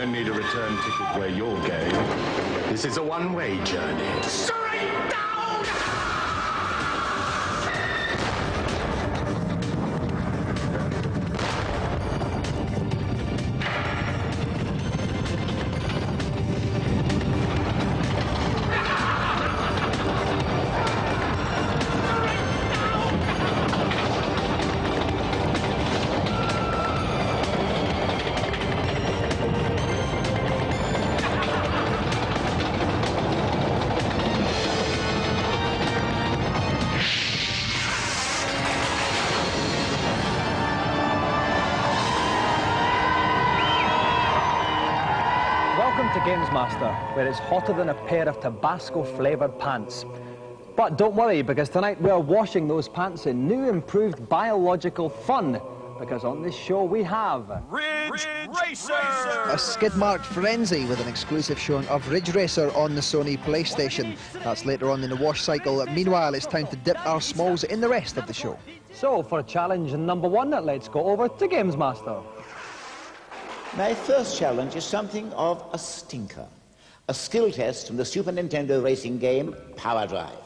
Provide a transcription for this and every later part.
don't need a return ticket where you're going. This is a one-way journey. Straight down! Welcome to Gamesmaster, where it's hotter than a pair of Tabasco-flavoured pants. But don't worry, because tonight we're washing those pants in new improved biological fun. Because on this show we have... Ridge Racer! A skid-marked frenzy with an exclusive showing of Ridge Racer on the Sony PlayStation. That's later on in the wash cycle. Meanwhile, it's time to dip our smalls in the rest of the show. So, for challenge number 1, let's go over to Gamesmaster. My first challenge is something of a stinker. A skill test from the Super Nintendo racing game Power Drive.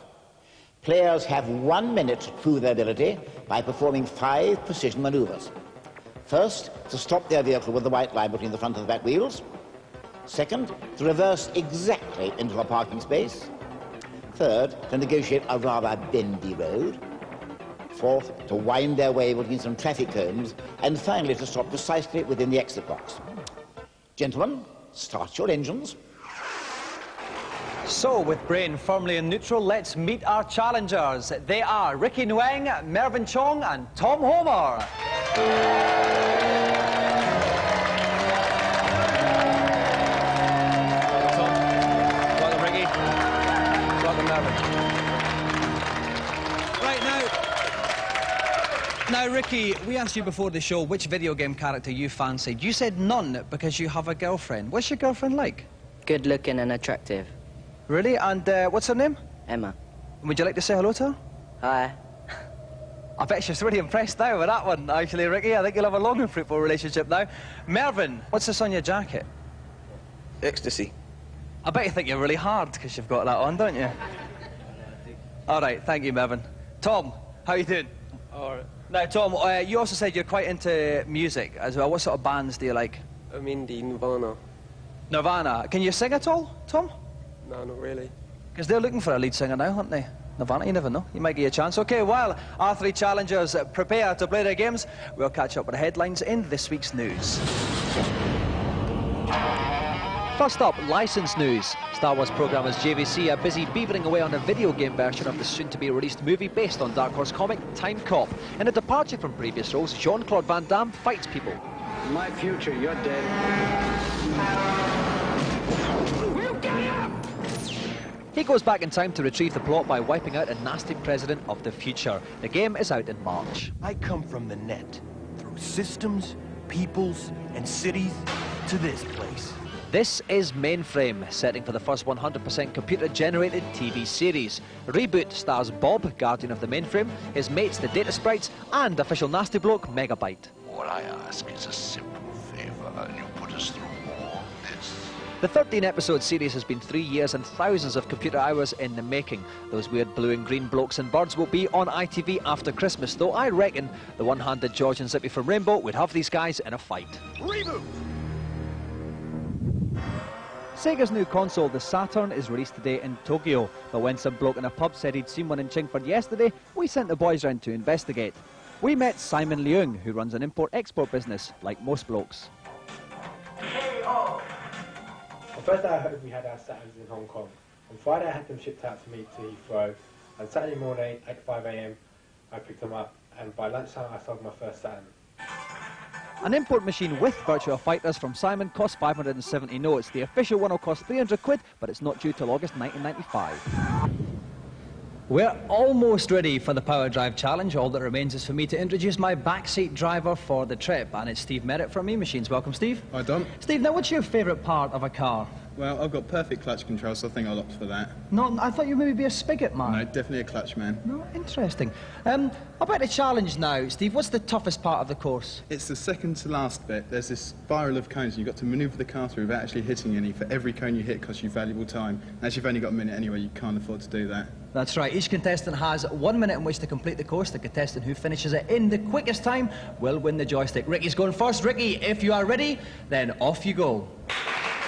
Players have 1 minute to prove their ability by performing 5 precision maneuvers. First, to stop their vehicle with the white line between the front and the back wheels. Second, to reverse exactly into a parking space. Third, to negotiate a rather bendy road. Fourth, to wind their way between some traffic cones. And finally, to stop precisely within the exit box. Gentlemen, start your engines. So, with brain firmly in neutral, let's meet our challengers. They are Ricky Nguyen, Mervyn Chong and Tom Homer. Tom, welcome Ricky, welcome Mervyn. Right, now Ricky, we asked you before the show which video game character you fancied. You said none because you have a girlfriend. What's your girlfriend like? Good looking and attractive. Really? And what's her name? Emma. Would you like to say hello to her? Hi. I bet she's really impressed now with that one, actually, Ricky. I think you'll have a long and fruitful relationship now. Mervyn, what's this on your jacket? Ecstasy. I bet you think you're really hard because you've got that on, don't you? All right, thank you, Mervyn. Tom, how you doing? All right. Now, Tom, you also said you're quite into music as well. What sort of bands do you like? I mean the Nirvana. Nirvana. Can you sing at all, Tom? No, not really. Because they're looking for a lead singer now, aren't they? Nirvana, you never know. You might get a chance. OK, while our 3 challengers prepare to play their games, we'll catch up with the headlines in this week's news. First up, license news. Star Wars programmers JVC are busy beavering away on a video game version of the soon-to-be-released movie based on Dark Horse comic Time Cop. In a departure from previous roles, Jean-Claude Van Damme fights people. In my future, you're dead. He goes back in time to retrieve the plot by wiping out a nasty president of the future. The game is out in March. I come from the net, through systems, peoples, and cities, to this place. This is Mainframe, setting for the first 100% computer-generated TV series. Reboot stars Bob, Guardian of the Mainframe, his mates, the Data Sprites, and official nasty bloke, Megabyte. All I ask is a simple favor, and you put us through all this. The 13-episode series has been 3 years and thousands of computer hours in the making. Those weird blue and green blokes and birds will be on ITV after Christmas, though I reckon the one-handed George and Zippy from Rainbow would have these guys in a fight. Reboot! Sega's new console, the Saturn, is released today in Tokyo. But when some bloke in a pub said he'd seen one in Chingford yesterday, we sent the boys round to investigate. We met Simon Leung, who runs an import-export business, like most blokes. Well, first I heard we had our Saturns in Hong Kong. On Friday I had them shipped out to me to Heathrow. On Saturday morning at 5 AM I picked them up, and by lunchtime I sold my first Saturn. An import machine with Virtua Fighters from Simon costs 570 notes. The official one will cost 300 quid, but it's not due till August 1995. We're almost ready for the Power Drive Challenge. All that remains is for me to introduce my backseat driver for the trip, and it's Steve Merritt from E-Machines. Welcome, Steve. Hi, Dom. Steve, now what's your favourite part of a car? Well, I've got perfect clutch control, so I think I'll opt for that. No, I thought you maybe be a spigot man. No, definitely a clutch man. No, interesting. About the challenge now, Steve, what's the toughest part of the course? It's the second to last bit. There's this spiral of cones, and you've got to manoeuvre the car through without actually hitting any. For every cone you hit costs you valuable time. As you've only got a minute anyway, you can't afford to do that. That's right. Each contestant has 1 minute in which to complete the course. The contestant who finishes it in the quickest time will win the joystick. Ricky's going first. Ricky, if you are ready, then off you go.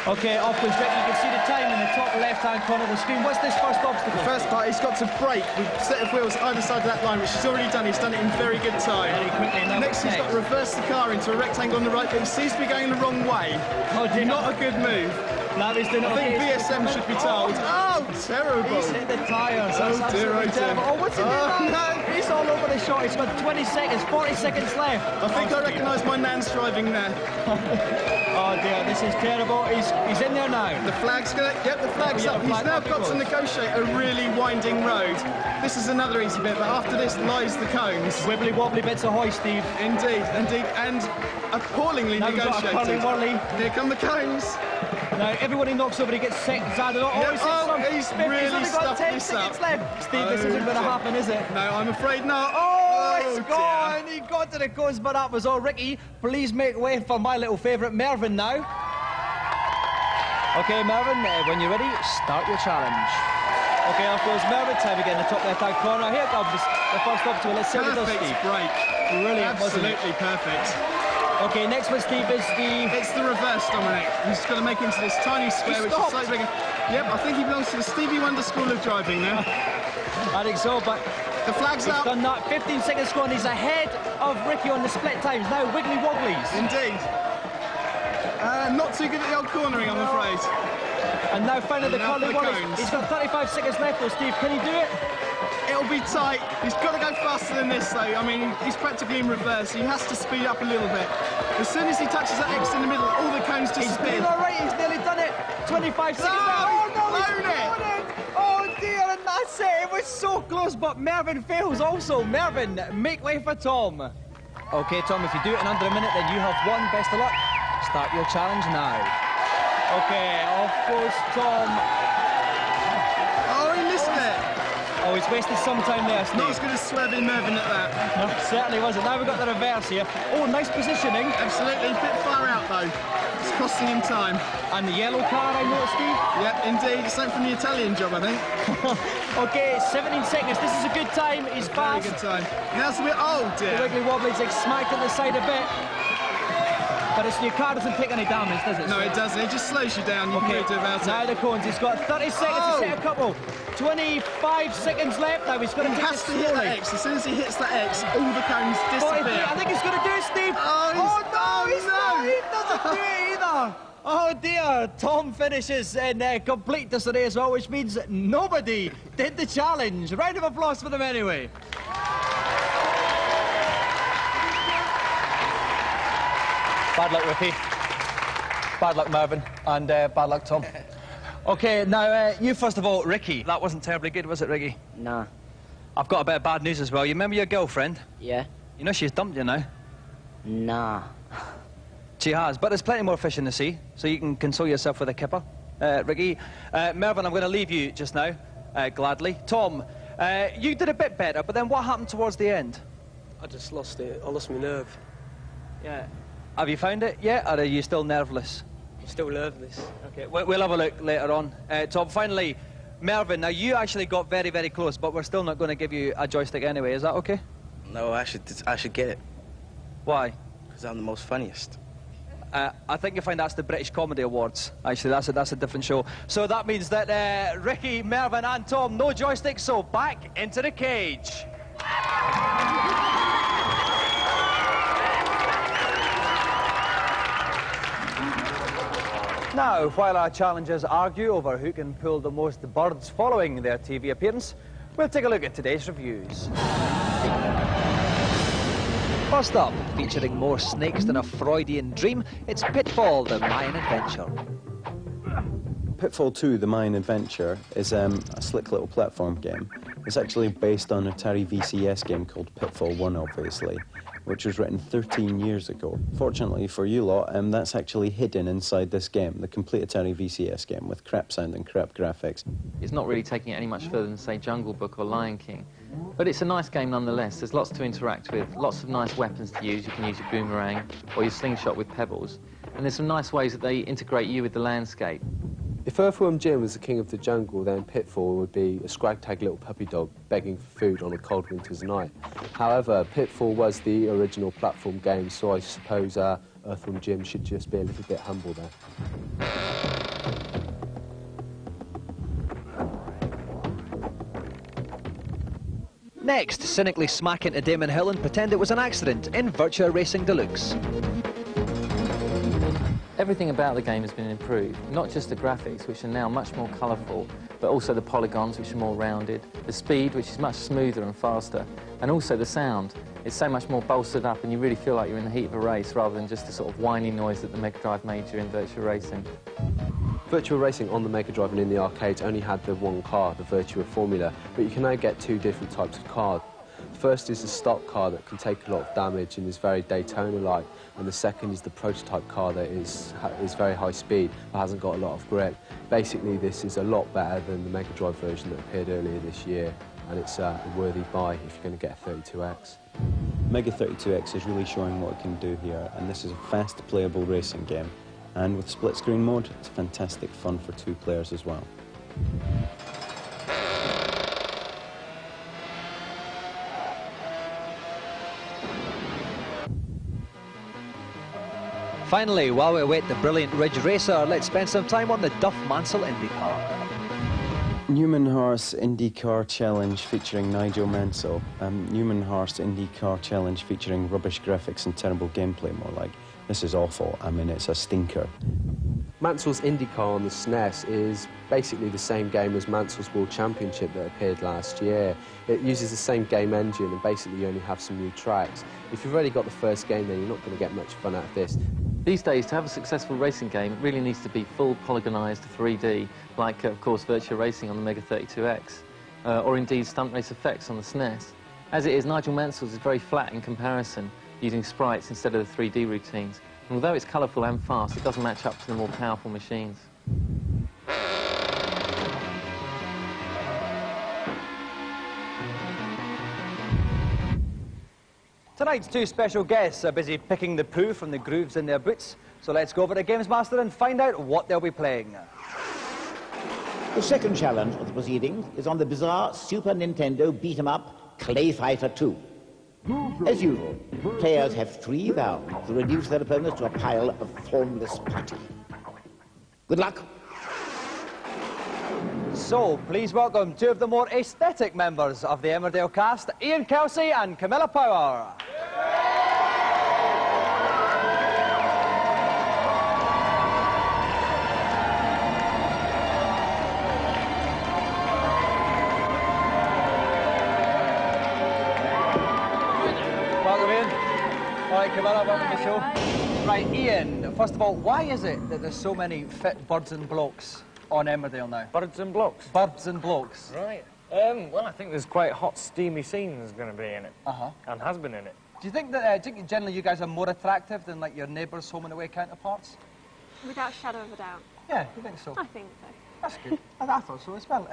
OK, off goes Ricky. You can see the time in the top left-hand corner of the screen. What's this first obstacle? The first part, he's got to brake with a set of wheels either side of that line, which he's already done. He's done it in very good time. Very quickly. Next, he's got to reverse the car into a rectangle on the right, but he seems to be going the wrong way. Oh, dear. Not a good move. Now he's doing I think VSM should be told. Oh, terrible. He's hit the tyres. That's absolutely terrible. Oh, what's he doing now? No. He's all over the shot. He's got 20 seconds, 40 seconds left. I think I recognise my nan's driving there. Oh dear, this is terrible. He's in there now. The flag's gonna get the flag's up. He's now got to negotiate a really winding road. This is another easy bit, but after this lies the cones. Wibbly wobbly bits ahoy, Steve. Indeed, indeed, and appallingly now negotiated. Here come the cones. Now everyone he knocks over, he gets seconds out of it. He's really stuffed this up. Left. Steve, this isn't going to happen, is it? No, I'm afraid not. Oh, it's gone. He got to the coast, but that was all. Ricky, please make way for my little favourite, Mervyn, now. OK, Mervyn, when you're ready, start your challenge. OK, off goes Mervyn. Time again in the top left-hand corner. Here comes the first obstacle. Let's see what it does, Steve. Perfect break. Brilliant, absolutely perfect. OK, next one, Steve, is the... It's the reverse, Dominic. He's got to make into this tiny square, which is slightly bigger. Yep, I think he belongs to the Stevie Wonder School of Driving now. I think so, but... The flag's he's up. Done that. 15 seconds gone. He's ahead of Ricky on the split times. Now, wiggly wobblies. Indeed. Not too good at the old cornering, I'm afraid. And now finally the curly wobblies. He's got 35 seconds left, though, Steve. Can he do it? It'll be tight. He's got to go faster than this, though. I mean, he's practically in reverse. He has to speed up a little bit. As soon as he touches that X in the middle, all the cones disappear. He's doing all right. He's nearly done it. 25 seconds left. Oh, no, he's blown it. Oh, dear, and that's it. It was so close, but Mervyn fails also. Mervyn, make way for Tom. OK, Tom, if you do it in under a minute, then you have won. Best of luck. Start your challenge now. OK, off goes Tom. Oh, he missed it. Oh, he's wasted some time there, Steve. Not as good as swerving Mervyn at that. No, certainly wasn't. Now we've got the reverse here. Oh, nice positioning. Absolutely. A bit far out, though. It's costing him time. And the yellow car, I know, Steve? Yep, indeed. It's something from the Italian job, I think. OK, 17 seconds. This is a good time. He's fast. Very good time. Now it's a bit... Oh, dear. The wiggly wobbly's like smacked at the side a bit. But your car doesn't take any damage, does it? No, it doesn't. It just slows you down. You can do about it. Now the cones. He's got 30 seconds to set a couple. 25 seconds left. Now he's going to hit that X. As soon as he hits that X, all the cones disappear. I think he's going to do it, Steve. Oh no, he's not. He doesn't do it either. Oh dear. Tom finishes in complete disarray as well, which means nobody did the challenge. Round of applause for them anyway. Bad luck, Ricky. Bad luck, Mervyn. And bad luck, Tom. OK, now, you first of all, Ricky. That wasn't terribly good, was it, Ricky? Nah. I've got a bit of bad news as well. You remember your girlfriend? Yeah. You know she's dumped you now? Nah. She has, but there's plenty more fish in the sea, so you can console yourself with a kipper. Ricky, Mervyn, I'm going to leave you just now, gladly. Tom, you did a bit better, but then what happened towards the end? I just lost it. I lost my nerve. Yeah. Have you found it yet, or are you still nerveless? I'm still nervous. OK, we'll have a look later on. Tom, finally, Mervyn, now you actually got very, very close, but we're still not going to give you a joystick anyway. Is that OK? No, I should get it. Why? Because I'm the most funniest. I think you'll find that's the British Comedy Awards. Actually, that's a different show. So that means that Ricky, Mervyn and Tom, no joystick, so back into the cage. Now, while our challengers argue over who can pull the most birds following their TV appearance, we'll take a look at today's reviews. First up, featuring more snakes than a Freudian dream, it's Pitfall, the Mayan adventure. Pitfall 2, the Mayan adventure, is a slick little platform game It's actually based on an Atari VCS game called Pitfall 1, obviously, which was written 13 years ago. Fortunately for you lot, that's actually hidden inside this game, the complete Atari VCS game, with crap sound and crap graphics. It's not really taking it any much further than, say, Jungle Book or Lion King. But it's a nice game nonetheless. There's lots to interact with, lots of nice weapons to use. You can use your boomerang or your slingshot with pebbles. And there's some nice ways that they integrate you with the landscape. If Earthworm Jim was the king of the jungle, then Pitfall would be a scrag-tag little puppy dog begging for food on a cold winter's night. However, Pitfall was the original platform game, so I suppose Earthworm Jim should just be a little bit humble there. Next, cynically smack into Damon Hill and pretend it was an accident in Virtua Racing Deluxe. Everything about the game has been improved, not just the graphics, which are now much more colourful, but also the polygons, which are more rounded, the speed, which is much smoother and faster, and also the sound. It's so much more bolstered up, and you really feel like you're in the heat of a race, rather than just the sort of whiny noise that the Mega Drive made during Virtua Racing. Virtua Racing on the Mega Drive and in the arcades only had the one car, the Virtua Formula, but you can now get two different types of cars. The first is the stock car that can take a lot of damage and is very Daytona-like, and the second is the prototype car that is very high speed but hasn't got a lot of grip. Basically, this is a lot better than the Mega Drive version that appeared earlier this year, and it's a worthy buy if you're going to get a 32X. Mega 32X is really showing what it can do here, and this is a fast playable racing game. And with split screen mode, it's fantastic fun for two players as well. Finally, while we await the brilliant Ridge Racer, let's spend some time on the Duff Mansell IndyCar. Newman-Horst IndyCar Challenge featuring Nigel Mansell. Newman-Horst IndyCar Challenge featuring rubbish graphics and terrible gameplay, more like. This is awful. I mean, it's a stinker. Mansell's IndyCar on the SNES is basically the same game as Mansell's World Championship that appeared last year. It uses the same game engine, and basically you only have some new tracks. If you've already got the first game, then you're not going to get much fun out of this. These days, to have a successful racing game, it really needs to be full polygonized 3D, like, of course, Virtua Racing on the Mega 32X, or indeed Stunt Race Effects on the SNES. As it is, Nigel Mansell's is very flat in comparison, using sprites instead of the 3D routines. And although it's colourful and fast, it doesn't match up to the more powerful machines. Tonight's two special guests are busy picking the poo from the grooves in their boots, so let's go over to Gamesmaster and find out what they'll be playing. The second challenge of the proceedings is on the bizarre Super Nintendo beat-em-up Clay Fighter 2. As usual, players have 3 rounds to reduce their opponents to a pile of formless putty. Good luck. So, please welcome two of the more aesthetic members of the Emmerdale cast, Ian Kelsey and Camilla Power. Welcome in. All right, Camilla, welcome to the show. Right, Ian, first of all, why is it that there's so many fit birds and blokes on Emmerdale now? Birds and blokes? Birds and blokes. Right. Well, I think there's quite hot, steamy scenes going to be in it. Uh-huh. And has been in it. Do you think that generally you guys are more attractive than, like, your neighbours' home and away counterparts? Without a shadow of a doubt. Yeah, you think so? I think so. That's good. I thought so as well.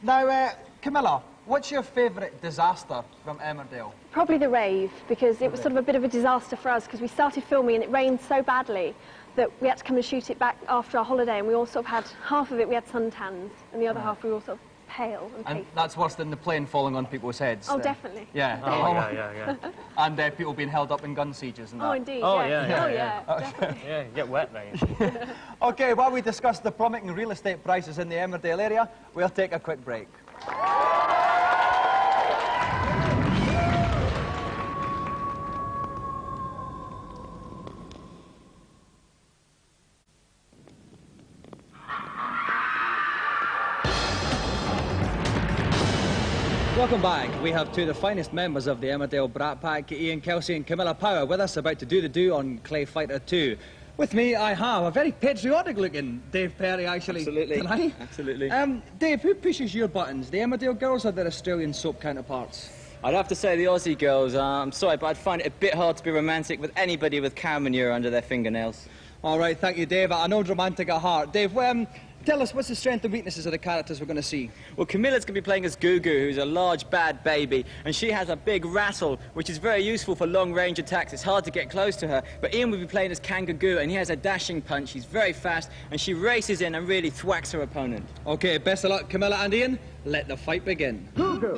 Now, Camilla, what's your favourite disaster from Emmerdale? Probably the rave, because it was sort of a bit of a disaster for us, because we started filming and it rained so badly that we had to come and shoot it back after our holiday, and we all sort of had, half of it we had suntans, and the other half we were all sort of pale and pasty. And that's worse than the plane falling on people's heads. Oh, definitely. Yeah. Oh, yeah. And people being held up in gun sieges and that. Oh, indeed, Oh, yeah. yeah. Definitely. Yeah, you get wet then. OK, while we discuss the plummeting real estate prices in the Emmerdale area, we'll take a quick break. Welcome back. We have two of the finest members of the Emmerdale Brat Pack, Ian Kelsey and Camilla Power, with us about to do the do on Clay Fighter 2. With me, I have a very patriotic-looking Dave Perry, actually. Absolutely. Tonight. Absolutely. Dave, who pushes your buttons, the Emmerdale girls or their Australian soap counterparts? I'd have to say the Aussie girls. I'm sorry, but I'd find it a bit hard to be romantic with anybody with cow manure under their fingernails. All right, thank you, Dave. I know romantic at heart. Dave, tell us, what's the strengths and weaknesses of the characters we're going to see? Well, Camilla's going to be playing as Gugu, who's a large, bad baby, and she has a big rattle, which is very useful for long-range attacks. It's hard to get close to her. But Ian will be playing as Kangaroo, and he has a dashing punch. He's very fast, and she races in and really thwacks her opponent. OK, best of luck, Camilla and Ian. Let the fight begin. Gugu.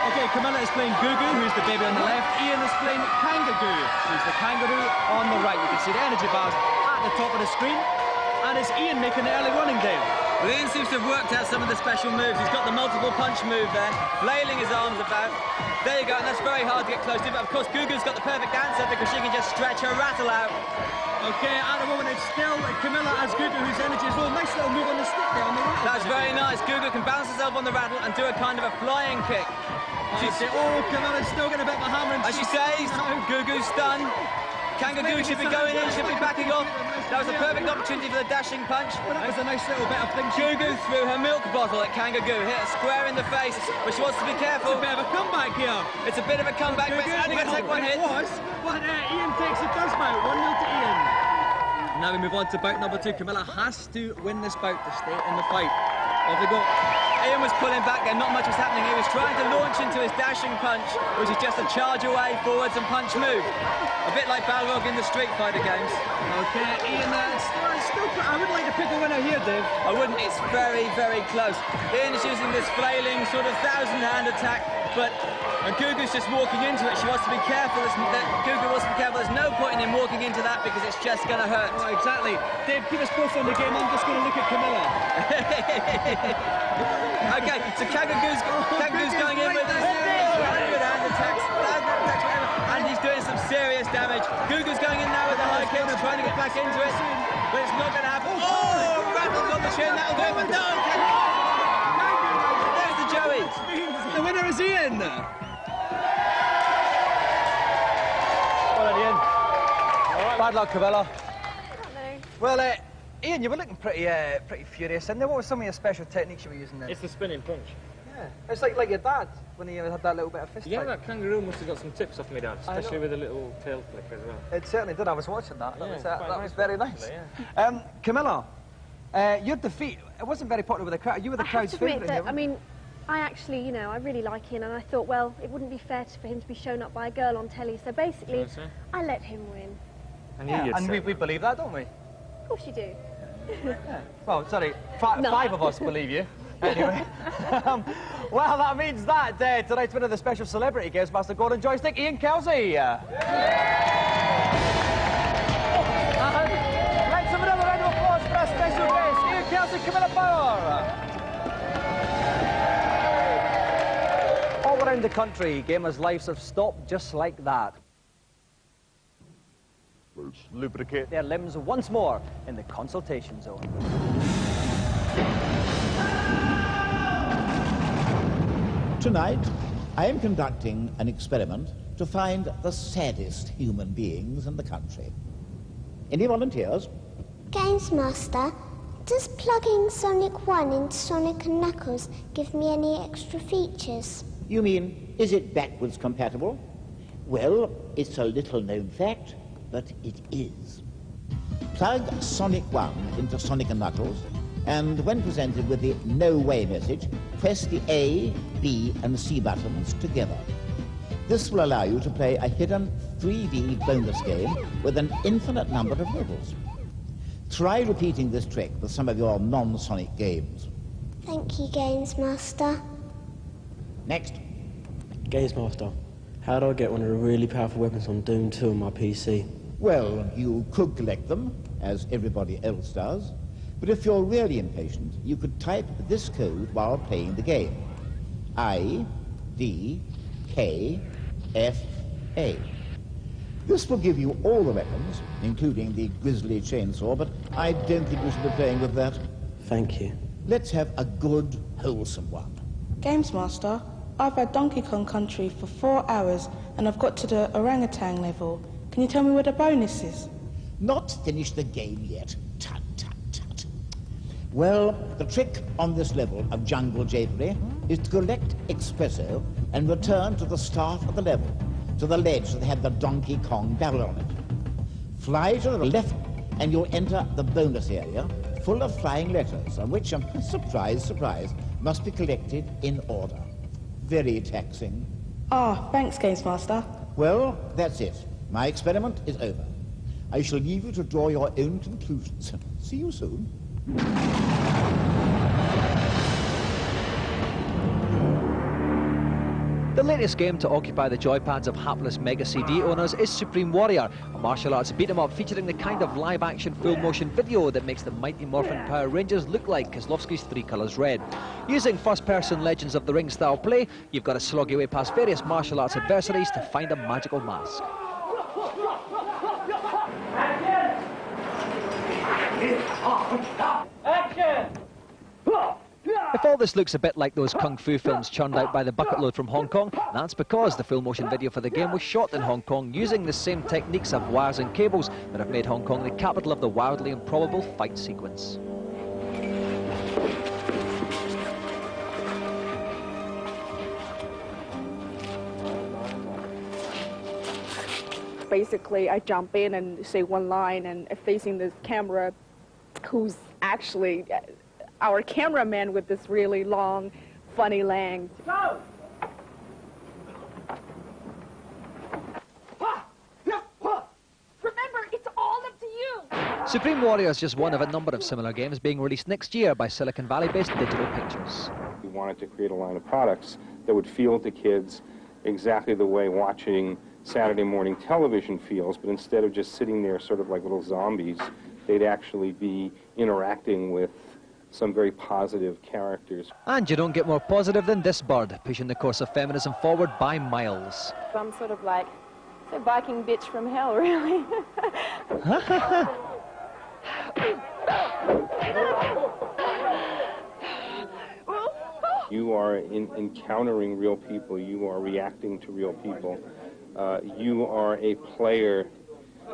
OK, Camilla is playing Gugu, who's the baby on the left. Ian is playing Kangaroo, who's the kangaroo on the right. You can see the energy bars at the top of the screen. And it's Ian making the early running, Dave. Well, Ian seems to have worked out some of the special moves. He's got the multiple punch move there, flailing his arms about. There you go, and that's very hard to get close to. But of course, Gugu's got the perfect answer because she can just stretch her rattle out. OK, at the moment it's still Camilla as Gugu, whose energy is all. Nice little move on the stick there on the rattle. That's very nice. Gugu can bounce herself on the rattle and do a kind of a flying kick. Camilla's still getting a bit of a hammer. As she says, Gugu's stunned. Kangaroo should be going in, should be backing off. That was a perfect opportunity for the dashing punch. Well, that was a nice little bit of thing. Gugu threw her milk bottle at Kangaroo, hit her square in the face, but she wants to be careful. It's a bit of a comeback here. It's a bit of a comeback, but it's only going to take one hit. But Ian takes the first bout, 1-0 to Ian. Now we move on to bout number 2. Camilla has to win this bout to stay in the fight. Off we go. Ian was pulling back there, not much was happening. He was trying to launch into his dashing punch, which is just a charge away, forwards and punch move. A bit like Balrog in the Street Fighter games. OK, Ian, I would like to pick a winner here, Dave. I wouldn't, it's very, very close. Ian is using this flailing sort of thousand-hand attack, but Gugu's just walking into it. She wants to be careful. Gugu wants to be careful. There's no point in him walking into that because it's just going to hurt. Oh, exactly. Dave, keep us both on the game. I'm just going to look at Camilla. OK, so Kangaroo's going in with his 100-hand attacks, whatever, and he's doing some serious damage. Gugu's going in now with the high kick, trying to get back into it, but it's not going to happen. Oh, rattles on the chin, that'll do it, but no! There's the Joey. The winner is Ian. Well done, Ian. Bad luck, Camilla. Well, Ian, you were looking pretty furious in there. What were some of your special techniques you were using then? It's the spinning punch. Yeah, it's like your dad when he had that little bit of fist Yeah, fight. that Kangaroo must have got some tips off me dad, especially with a little tail flick as well. It certainly did. I was watching that. That was very nice. Yeah. Camilla, your defeat, it wasn't very popular with the crowd. You were the crowd's favourite here. I mean, I actually, you know, I really like Ian, and I thought, well, it wouldn't be fair for him to be shown up by a girl on telly. So basically, I let him win. And we believe that, don't we? Of course you do. Yeah. Well, sorry, five of us believe you. Anyway, well, that means that tonight's winner of the special celebrity Gamesmaster Golden Joystick, Ian Kelsey. And let's have another round of applause for our special guest, Ian Kelsey, Camilla Power. All around the country, gamers' lives have stopped just like that. Let's lubricate their limbs once more in the consultation zone. Tonight, I am conducting an experiment to find the saddest human beings in the country. Any volunteers? Gamesmaster, does plugging Sonic 1 into Sonic & Knuckles give me any extra features? You mean, is it backwards compatible? Well, it's a little-known fact, but it is. Plug Sonic 1 into Sonic & Knuckles, and when presented with the no way message, press the A, B and C buttons together. This will allow you to play a hidden 3D bonus game with an infinite number of levels. Try repeating this trick with some of your non-Sonic games. Thank you, Gamesmaster. Next. Gamesmaster, how do I get one of the really powerful weapons on Doom 2 on my PC? Well, you could collect them, as everybody else does, but if you're really impatient, you could type this code while playing the game. I, D, K, F, A. This will give you all the weapons, including the grisly chainsaw, but I don't think you should be playing with that. Thank you. Let's have a good, wholesome one. Gamesmaster, I've had Donkey Kong Country for 4 hours and I've got to the orangutan level. Can you tell me what the bonus is? Not finished the game yet. Tut, tut, tut. Well, the trick on this level of jungle japery is to collect espresso and return to the start of the level, to the ledge that had the Donkey Kong barrel on it. Fly to the left and you'll enter the bonus area, full of flying letters, on which, surprise, surprise, must be collected in order. Very taxing. Ah, thanks, Gamesmaster. Well, that's it. My experiment is over. I shall leave you to draw your own conclusions. See you soon. The latest game to occupy the joypads of hapless Mega CD owners is Supreme Warrior, a martial arts beat-em-up featuring the kind of live-action full-motion video that makes the Mighty Morphin Power Rangers look like Kozlovsky's Three Colours Red. Using first-person Legends of the Ring style play, you've got to slog your way past various martial arts adversaries to find a magical mask. Action! If all this looks a bit like those kung fu films churned out by the bucket load from Hong Kong, that's because the full motion video for the game was shot in Hong Kong using the same techniques of wires and cables that have made Hong Kong the capital of the wildly improbable fight sequence. Basically, I jump in and say one line, and facing the camera, who's actually our cameraman with this really long, funny lens. Go! Remember, it's all up to you! Supreme Warrior is just one of a number of similar games being released next year by Silicon Valley-based Digital Pictures. We wanted to create a line of products that would feel to kids exactly the way watching Saturday morning television feels, but instead of just sitting there sort of like little zombies, they'd actually be interacting with some very positive characters. And you don't get more positive than this bird, pushing the course of feminism forward by miles. I'm sort of like a Viking bitch from hell, really. You are encountering real people. You are reacting to real people. You are a player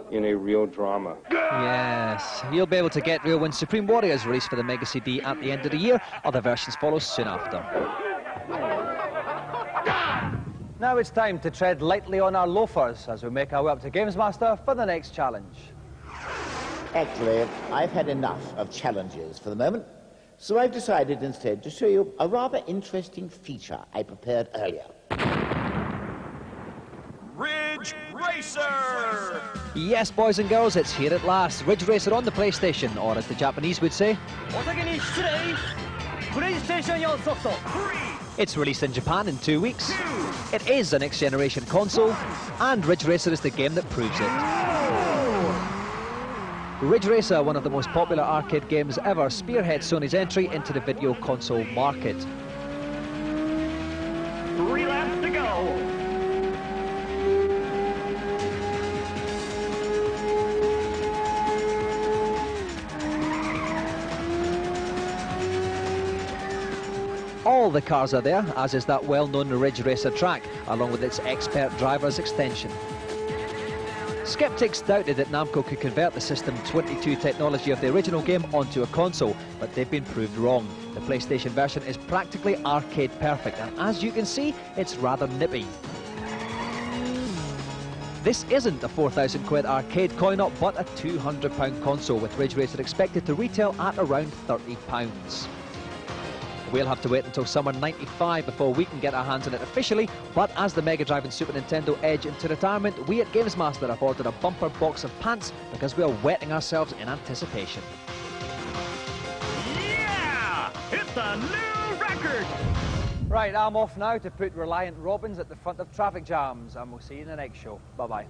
in a real drama. Yes, you'll be able to get real when Supreme Warrior is released for the Mega CD at the end of the year. Other versions follow soon after. Now it's time to tread lightly on our loafers as we make our way up to Gamesmaster for the next challenge. Actually, I've had enough of challenges for the moment, so I've decided instead to show you a rather interesting feature I prepared earlier. Ridge Racer! Yes, boys and girls, it's here at last. Ridge Racer on the PlayStation, or as the Japanese would say, it's released in Japan in 2 weeks. It is a next-generation console, and Ridge Racer is the game that proves it. Ridge Racer, one of the most popular arcade games ever, spearheads Sony's entry into the video console market. 3 laps to go. All the cars are there, as is that well-known Ridge Racer track, along with its expert driver's extension. Skeptics doubted that Namco could convert the System 22 technology of the original game onto a console, but they've been proved wrong. The PlayStation version is practically arcade perfect, and as you can see, it's rather nippy. This isn't a 4,000 quid arcade coin-op, but a £200 console, with Ridge Racer expected to retail at around £30. We'll have to wait until summer '95 before we can get our hands on it officially, but as the Mega Drive and Super Nintendo edge into retirement, we at Gamesmaster have ordered a bumper box of pants because we are wetting ourselves in anticipation. Yeah! It's a new record! Right, I'm off now to put Reliant Robins at the front of traffic jams, and we'll see you in the next show. Bye-bye.